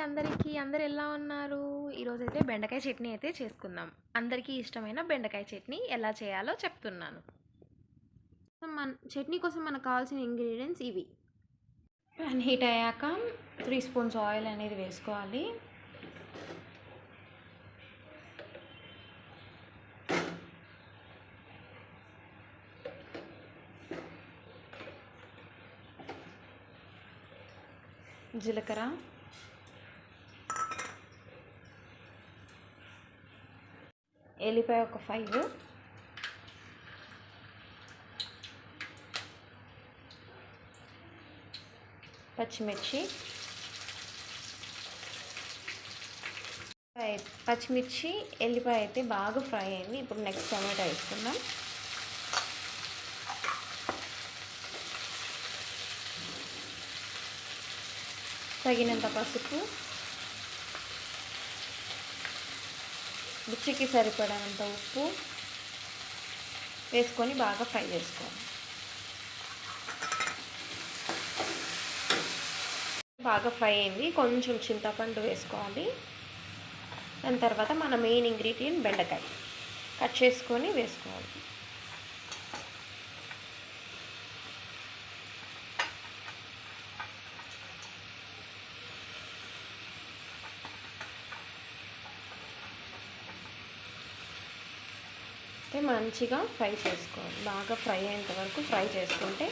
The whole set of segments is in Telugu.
అందరు ఎలా ఉన్నారు? ఈరోజైతే బెండకాయ చట్నీ అయితే చేసుకుందాం. అందరికీ ఇష్టమైన బెండకాయ చట్నీ ఎలా చేయాలో చెప్తున్నాను. చట్నీ కోసం మనకు కావాల్సిన ఇంగ్రీడియంట్స్ ఇవి. ప్యాన్ హీట్ అయ్యాక 3 స్పూన్స్ ఆయిల్ అనేది వేసుకోవాలి. జీలకర్ర, ఎల్లిపాయ ఒక 5, పచ్చిమిర్చి, ఎల్లిపాయ అయితే బాగా ఫ్రై అయింది. ఇప్పుడు నెక్స్ట్ టమాటా వేసుకుందాం. తగినంత పసుపు, రుచికి సరిపడినంత ఉప్పు వేసుకొని బాగా ఫ్రై చేసుకోవాలి. బాగా ఫ్రై అయింది. కొంచెం చింతపండు వేసుకోవాలి. దాని తర్వాత మన మెయిన్ ఇంగ్రీడియంట్ బెండకాయ కట్ చేసుకొని వేసుకోవాలి. మంచిగా ఫ్రై చేసుకోవాలి. బాగా ఫ్రై అయ్యేంత వరకు ఫ్రై చేసుకుంటే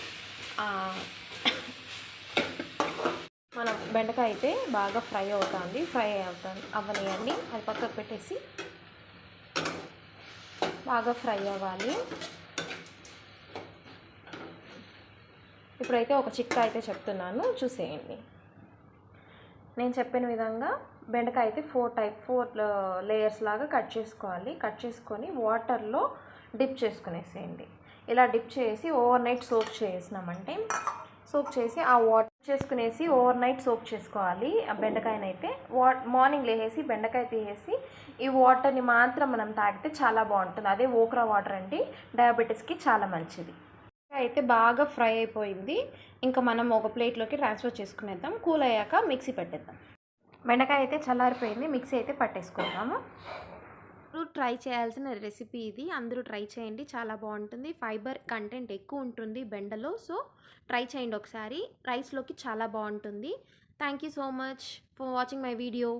మన బెండకాయ అయితే బాగా ఫ్రై అవ్వనియండి. అది పక్కకు పెట్టేసి బాగా ఫ్రై అవ్వాలి. ఇప్పుడైతే ఒక చిట్కా అయితే చెప్తున్నాను, చూసేయండి. నేను చెప్పిన విధంగా బెండకాయ అయితే 4 లేయర్స్ లాగా కట్ చేసుకోవాలి. కట్ చేసుకొని వాటర్లో డిప్ చేసుకునేసేయండి. ఇలా డిప్ చేసి ఓవర్ నైట్ సోక్ చేసి ఆ వాటర్ చేసుకునేసి ఓవర్ నైట్ సోక్ చేసుకోవాలి. ఆ బెండకాయనైతే మార్నింగ్ లేసేసి బెండకాయ తీసేసి ఈ వాటర్ని మాత్రం మనం తాగితే చాలా బాగుంటుంది. అదే ఓక్రా వాటర్ అండి, డయాబెటీస్కి చాలా మంచిది. అయితే బాగా ఫ్రై అయిపోయింది. ఇంకా మనం ఒక ప్లేట్లోకి ట్రాన్స్ఫర్ చేసుకునేద్దాం. కూల్ అయ్యాక మిక్సీ పెట్టేద్దాం. బెండకాయ అయితే చల్లారిపోయింది, మిక్సీ అయితే పట్టేసుకుందాము. ట్రై చేయాల్సిన రెసిపీ ఇది. అందరూ ట్రై చేయండి, చాలా బాగుంటుంది. ఫైబర్ కంటెంట్ ఎక్కువ ఉంటుంది బెండలో. సో ట్రై చేయండి ఒకసారి. రైస్లోకి చాలా బాగుంటుంది. Thank you so much for watching my video.